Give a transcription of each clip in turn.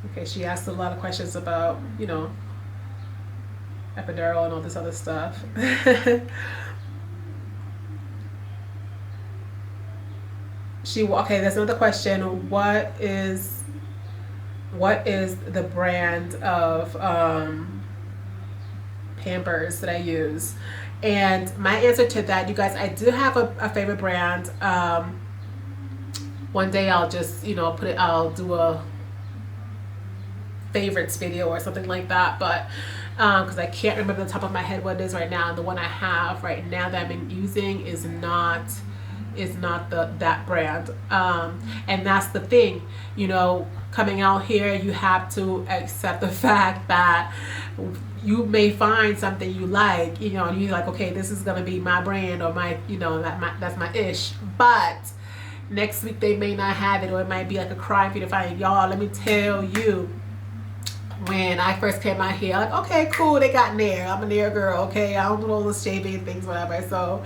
Okay, she asked a lot of questions about, epidural and all this other stuff. Okay, there's another question. What is the brand of Pampers that I use? And my answer to that, you guys, I do have a favorite brand. One day I'll just, I'll do a favorites video or something like that, but because I can't remember the top of my head what it is right now. And the one I have right now that I've been using is not that brand. And that's the thing, coming out here, you have to accept the fact that you may find something you like, and you're like, okay, this is gonna be my brand, or that's my ish. But next week they may not have it, or it might be like a crime for you to find it. Y'all, let me tell you, when I first came out here, like, okay, cool, they got Nair. I'm a Nair girl, okay? I don't do all this shaving things, whatever. So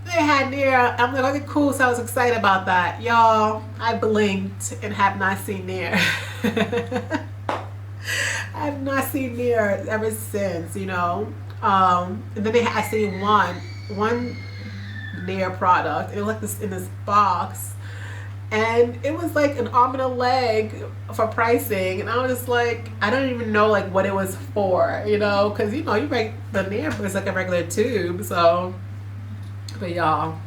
they had Nair. I'm like, okay, cool. So I was excited about that. Y'all, I blinked and have not seen Nair. I have not seen Nair ever since, And then I seen one Nair product. It was like this in this box. And it was like an arm and a leg for pricing. And I was just like, I don't even know like what it was for, because you make the Nair is like a regular tube. So, but y'all,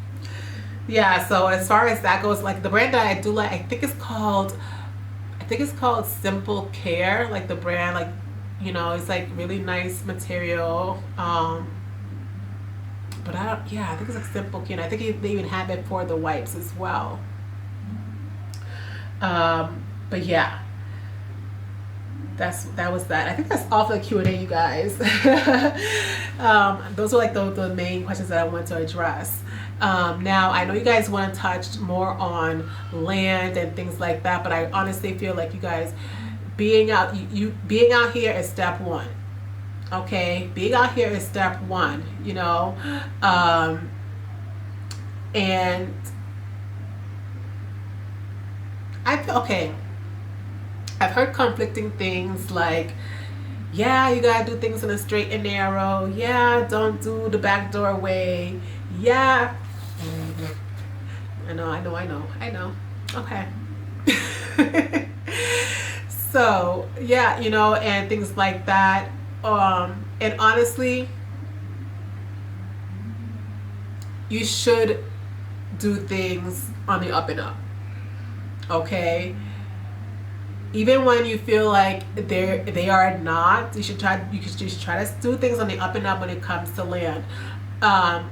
yeah. So as far as that goes, like the brand that I do like, I think it's called Simple Care. Like the brand, like it's like really nice material. But I think it's like Simple Care. And I think they even have it for the wipes as well. But yeah, that was that. I think that's all for the Q&A, you guys. Those are like the main questions that I want to address. Now I know you guys want to touch more on land and things like that, but I honestly feel like you guys being out here is step one. Okay, being out here is step one. And I've heard conflicting things like, yeah, you gotta do things in a straight and narrow. Yeah, don't do the back door way. Yeah. I know. Okay. So, yeah, and things like that. And honestly, you should do things on the up and up. Okay, even when you feel like they are not, you should try to do things on the up and up when it comes to land,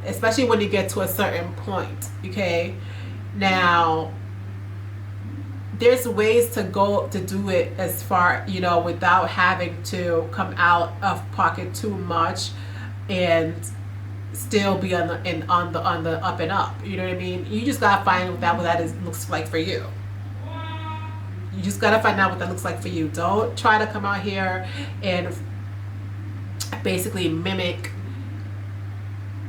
especially when you get to a certain point. Okay, now there's ways to do it as far, without having to come out of pocket too much and still be on the up and up. You know what I mean? You just gotta find what that looks like for you. You just gotta find out what that looks like for you. Don't try to come out here and basically mimic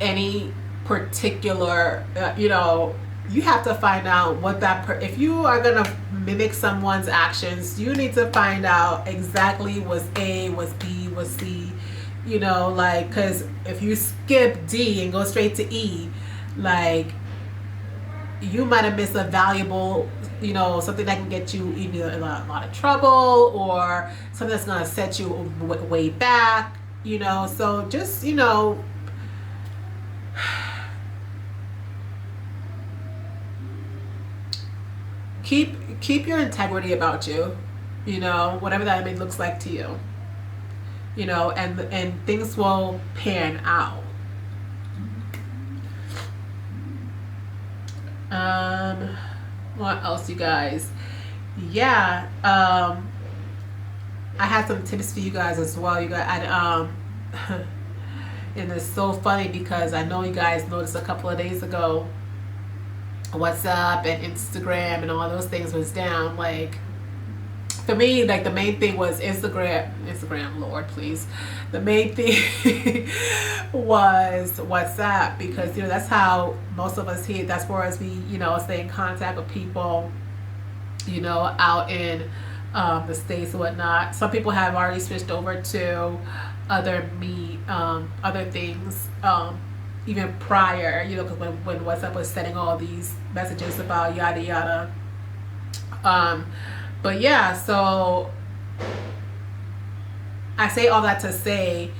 any particular, you have to find out what if you are gonna mimic someone's actions, you need to find out exactly what's A, what's B, what's C, because if you skip D and go straight to E, like, you might have missed a valuable, something that can get you either in a lot of trouble, or something that's going to set you way back, so just, keep your integrity about you, whatever that looks like to you, and things will pan out. What else, you guys? Yeah, I had some tips for you guys as well. You guys, and it's so funny because I know you guys noticed a couple of days ago, WhatsApp and Instagram and all those things was down. Like, for me, like, the main thing was Instagram, Lord, please. The main thing was WhatsApp, because, that's how most of us here, that's where we, stay in contact with people. you know, out in the States and whatnot. Some people have already switched over to other things, even prior, you know, because when WhatsApp was sending all these messages about yada yada. But yeah, so I say all that to say,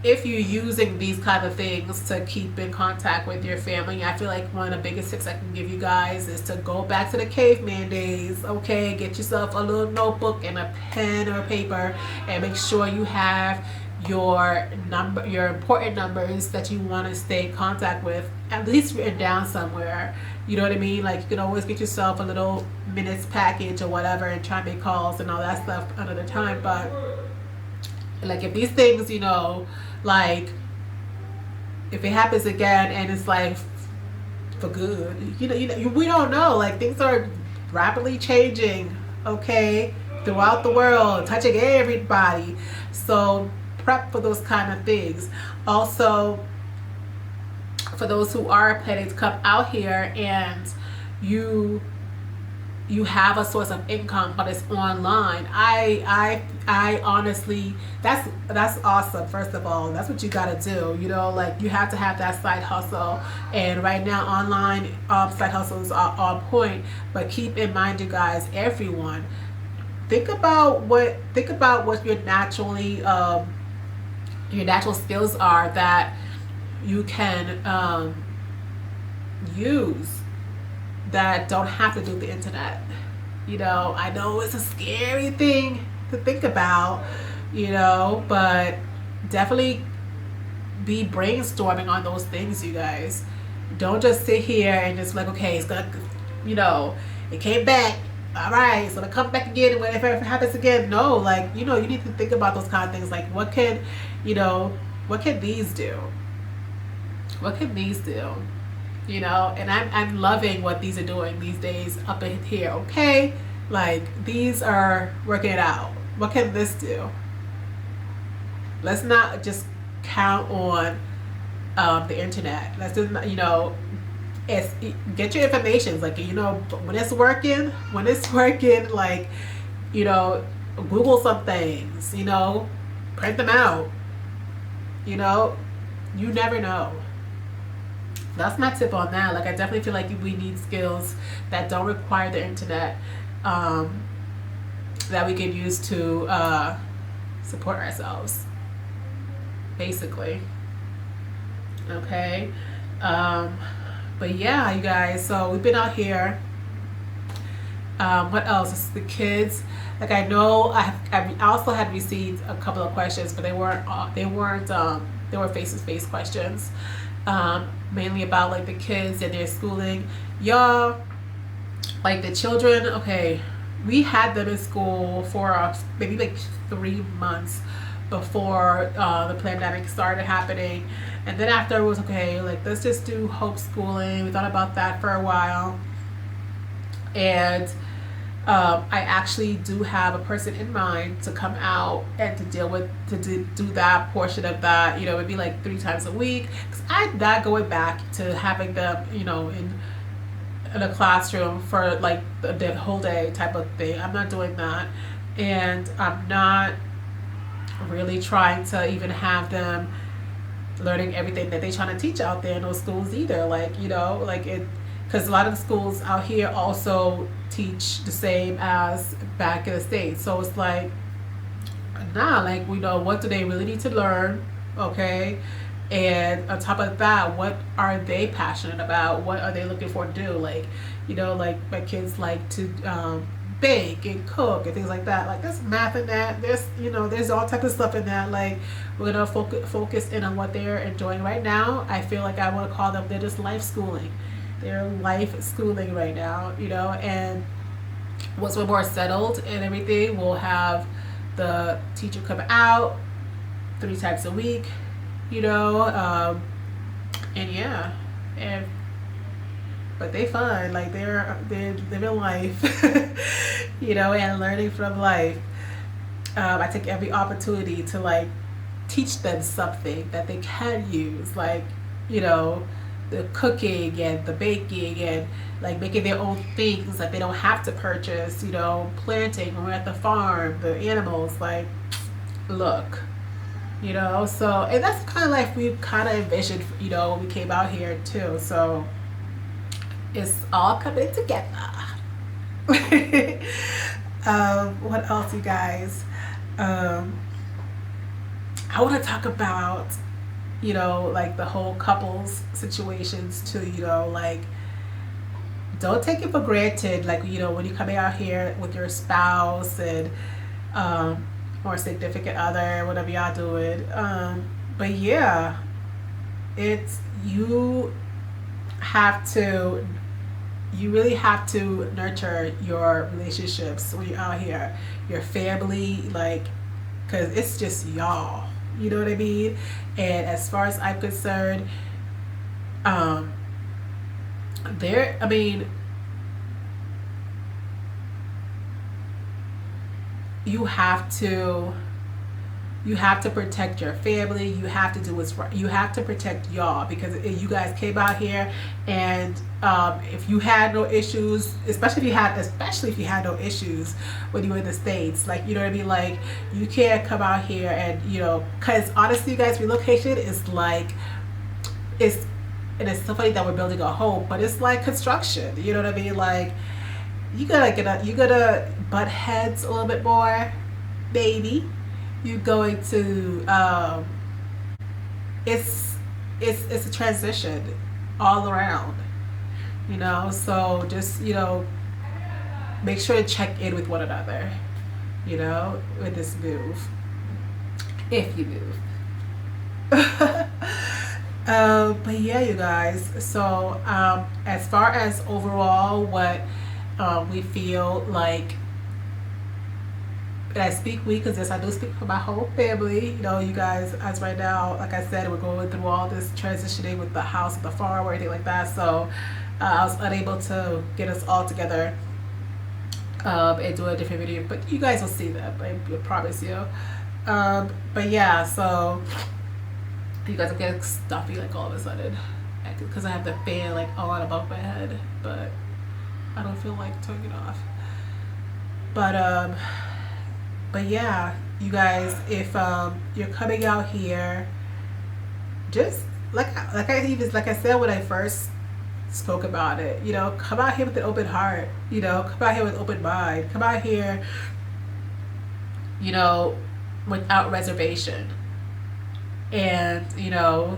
if you're using these kind of things to keep in contact with your family, I feel like one of the biggest tips I can give you guys is to go back to the caveman days. Okay, get yourself a little notebook and a pen or paper, and make sure you have your important numbers that you want to stay in contact with, at least written down somewhere. You know what I mean? Like, you can always get yourself a little minutes package or whatever and try to make calls and all that stuff another time. But like, if these things, you know, like, if it happens again and it's like for good, we don't know. Like, things are rapidly changing, okay, throughout the world, touching everybody. So prep for those kind of things. Also, for those who are planning to come out here and you have a source of income, but it's online, I honestly, that's awesome. First of all, that's what you got to do. You know, like, you have to have that side hustle, and right now online side hustles are on point. But keep in mind, you guys, everyone, think about what your natural skills are that you can use, that don't have to do the internet. You know, I know it's a scary thing to think about, you know, but definitely be brainstorming on those things, you guys. Don't just sit here and just like, okay, it's gonna, you know, it came back, all right, it's gonna come back again, and whatever it happens again. No, like, you know, you need to think about those kind of things. Like, what can these do? What can these do? You know, and I'm loving what these are doing these days up in here. Okay, like, these are working it out. What can this do? Let's not just count on the internet. Let's just, you know, get your information. Like, you know, when it's working, like, you know, Google some things. You know, print them out. You know, you never know. That's my tip on that. Like, I definitely feel like we need skills that don't require the internet, that we can use to support ourselves, basically. Okay. But yeah, you guys, so we've been out here. What else? The kids. Like, I know I also had received a couple of questions, but they were face-to-face questions. Mainly about, like, the kids and their schooling. Y'all, like, the children, okay, we had them in school for maybe like 3 months before the pandemic started happening. And then after, it was okay, like, let's just do homeschooling. We thought about that for a while. And I actually do have a person in mind to come out and to do that portion of that. You know, it'd be like 3 times a week, because I'm not going back to having them, you know, in a classroom for like the whole day type of thing. I'm not doing that, and I'm not really trying to even have them learning everything that they're trying to teach out there in those schools either. Like, you know, like, it, because a lot of the schools out here also teach the same as back in the States. So it's like, nah, like, we know, what do they really need to learn, okay? And on top of that, what are they passionate about? What are they looking for to do? Like, you know, like, my kids like to bake and cook and things like that. Like, there's math in that. There's, you know, there's all types of stuff in that. Like, we're gonna focus in on what they're enjoying right now. I feel like I want to call them, they're just life schooling. They're life schooling right now, you know. And once we're more settled and everything, we'll have the teacher come out 3 times a week, you know. And yeah, but they fun. Like, they're living life, you know, and learning from life. I take every opportunity to, like, teach them something that they can use, like, you know, the cooking and the baking and like making their own things that they don't have to purchase, you know, planting when we're at the farm, the animals, like, look, you know. So, and that's the kind of life we kind of envisioned, you know, when we came out here too. So it's all coming together. What else, you guys? I want to talk about, you know, like the whole couples situations too, you know, like don't take it for granted, like, you know, when you're coming out here with your spouse and or significant other, whatever y'all doing. But yeah, it's, have to you really have to nurture your relationships when you're out here, your family, like, because it's just y'all, you know what I mean. And as far as I'm concerned, there, I mean, you have to protect your family. You have to do what's right. You have to protect y'all, because you guys came out here, and if you had no issues, especially if you had no issues when you were in the States, like, you know what I mean, like, you can't come out here and, you know, because honestly, you guys, relocation is like, it's and it's so funny that we're building a home, but it's like construction. You know what I mean? Like, you gotta butt heads a little bit more, baby. You're going to it's a transition all around, you know. So just, you know, make sure to check in with one another, you know, with this move, if you move. But yeah, you guys, so as far as overall what we feel like, and I speak we because, yes, I do speak for my whole family. You know, you guys, as right now, like I said, we're going through all this transitioning with the house and the farm or anything like that. So I was unable to get us all together and do a different video. But you guys will see that, I promise you. But yeah, so you guys are getting stuffy like all of a sudden because I have the fan like on above my head, but I don't feel like turning it off. But yeah, you guys, if you're coming out here, just like I said when I first spoke about it, you know, come out here with an open heart, you know, come out here with open mind, come out here, you know, without reservation, and, you know,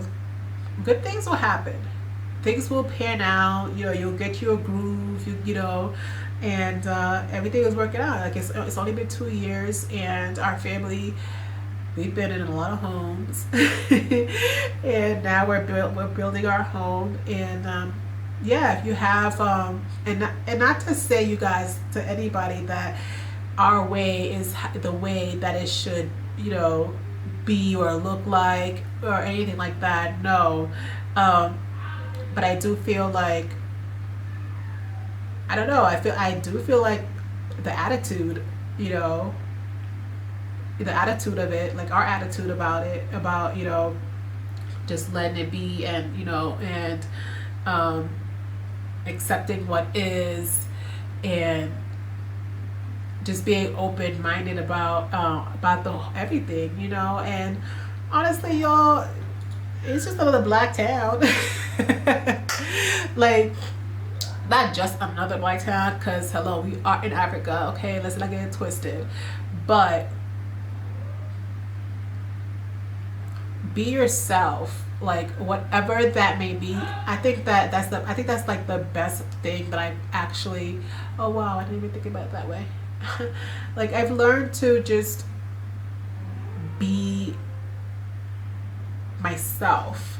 good things will happen. Things will pan out, you know, you'll get your groove, you know, and everything is working out. Like, it's only been 2 years, and our family, we've been in a lot of homes, and now we're building our home. And yeah, if you have and not to say, you guys, to anybody that our way is the way that it should, you know, be or look like or anything like that. No, but I do feel like, I don't know, I do feel like the attitude, you know, the attitude of it, like our attitude about it, about, you know, just letting it be, and, you know, and accepting what is, and just being open-minded about the everything, you know. And honestly, y'all, it's just another black town. Like, not just another black town, because hello, we are in Africa, okay, let's not get it twisted, but be yourself, like, whatever that may be. I think that's like the best thing that I've actually, oh wow, I didn't even think about it that way. Like, I've learned to just be myself,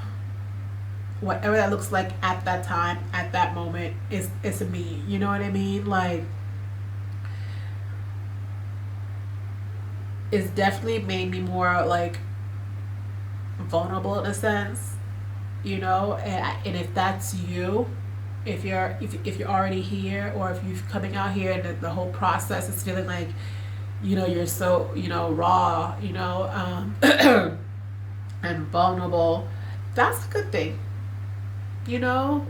whatever that looks like at that time, at that moment, is me, you know what I mean? Like, it's definitely made me more like vulnerable in a sense, you know. And if that's you, if you're already here, or if you're coming out here and the whole process is feeling like, you know, you're so, you know, raw, you know, and vulnerable, that's a good thing. you know,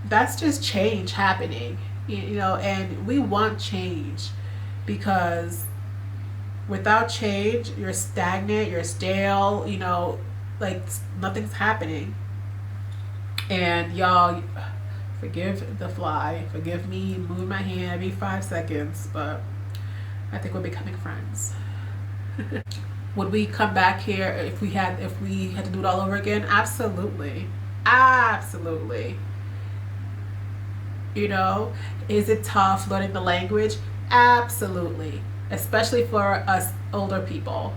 that's just change happening, you know, and we want change because without change, you're stagnant, you're stale, you know, like nothing's happening. And y'all, forgive the fly, forgive me, move my hand every 5 seconds, but I think we're becoming friends. Would we come back here if we had to do it all over again? Absolutely. Absolutely. You know, is it tough learning the language? Absolutely. Especially for us older people.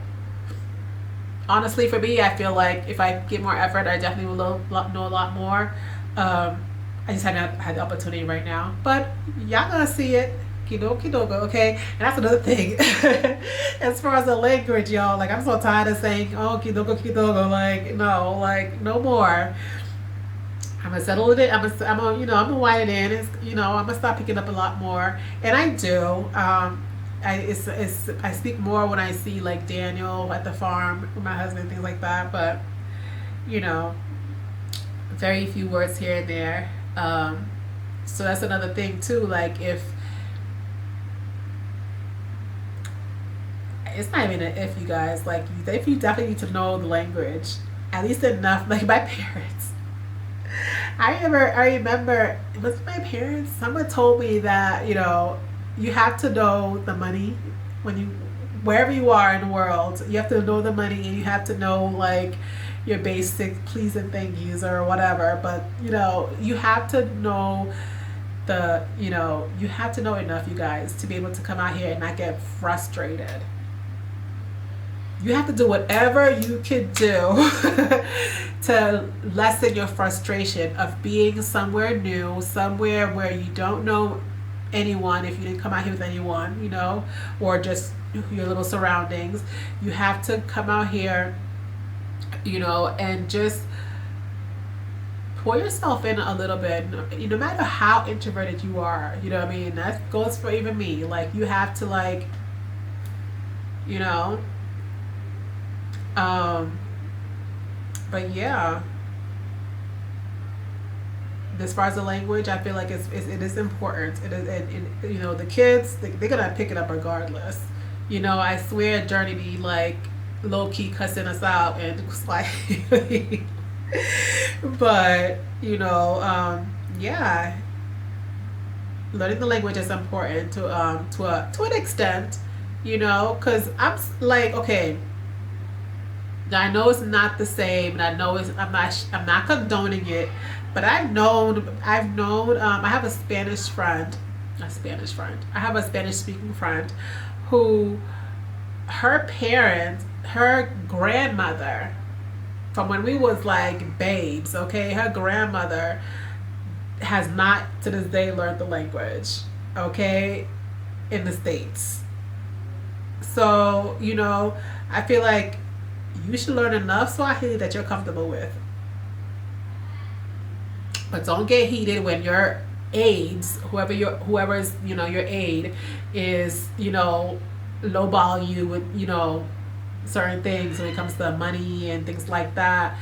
Honestly, for me, I feel like if I give more effort, I definitely will know a lot more. I just haven't had the opportunity right now. But y'all gonna see it. Kidogo, kidogo, okay? And that's another thing. As far as the language, y'all, like I'm so tired of saying, oh, kidogo, kidogo. Like, no more. I'm gonna settle it in. I'm gonna wind it in. I'm gonna start picking up a lot more, and I do. I speak more when I see like Daniel at the farm with my husband, things like that. But you know, very few words here and there. So that's another thing too. Like if it's not even an if, you guys, like if you definitely need to know the language, at least enough. Like my parents. I remember it was my parents. Someone told me that you have to know the money when you wherever you are in the world. You have to know the money, and you have to know like your basic please and thank yous or whatever. But you have to know you have to know enough, you guys, to be able to come out here and not get frustrated. You have to do whatever you can do to lessen your frustration of being somewhere new, somewhere where you don't know anyone, if you didn't come out here with anyone, or just your little surroundings. You have to come out here, and just pour yourself in a little bit, no matter how introverted you are. You know what I mean? That goes for even me. Like, you have to, like, but yeah, as far as the language, I feel like it is important. It is, and the kids, they're gonna pick it up regardless. I swear Journey be like low key cussing us out, and it's like, but yeah, learning the language is important to an extent, because like, okay. I know it's not the same, and I know I'm not condoning it, but I have a Spanish friend, I have a Spanish speaking friend who, her grandmother, from when we was like babes, okay, her grandmother has not to this day learned the language, okay, in the States. So, I feel like you should learn enough Swahili that you're comfortable with. But don't get heated when your aides, whoever's your aide is, lowball you with, certain things when it comes to money and things like that,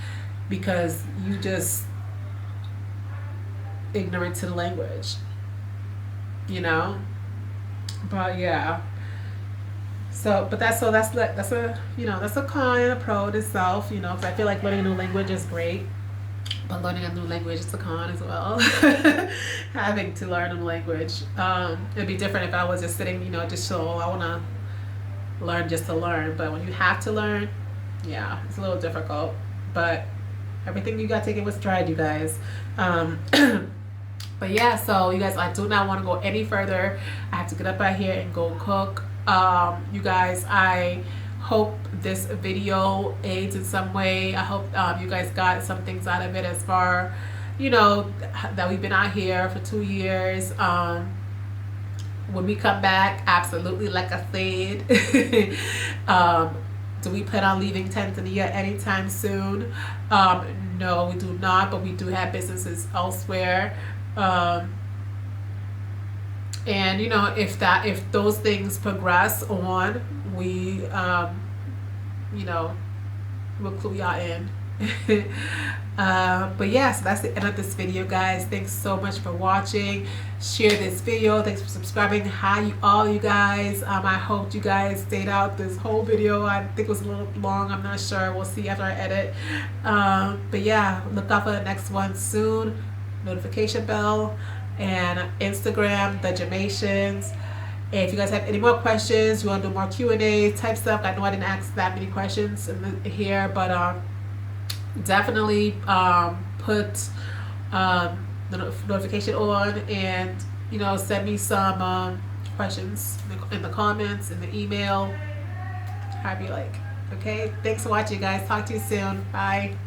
because you just ignorant to the language. But yeah. But that's a con and a pro in itself, because I feel like learning a new language is great, but learning a new language is a con as well. Having to learn a new language, it'd be different if I was just sitting, just so I want to learn just to learn. But when you have to learn, yeah, it's a little difficult. But everything you got to take it with stride, you guys. But yeah, so you guys, I do not want to go any further. I have to get up out here and go cook. You guys, I hope this video aids in some way. I hope you guys got some things out of it, as far that we've been out here for 2 years. When we come back, absolutely, like I said, do we plan on leaving Tanzania anytime soon? No, we do not, but we do have businesses elsewhere. And if those things progress on, we we'll clue y'all in. But yeah, so that's the end of this video, guys. Thanks so much for watching. Share this video. Thanks for subscribing. Hi, all you guys. I hope you guys stayed out this whole video. I think it was a little long. I'm not sure. We'll see after I edit. But yeah, look out for the next one soon. Notification bell. And Instagram, the Jamaitians. And if you guys have any more questions, you want to do more Q&A type stuff. I know I didn't ask that many questions here, but definitely put the notification on, and send me some questions in the comments, in the email, however you like. Okay, thanks for watching, guys. Talk to you soon. Bye.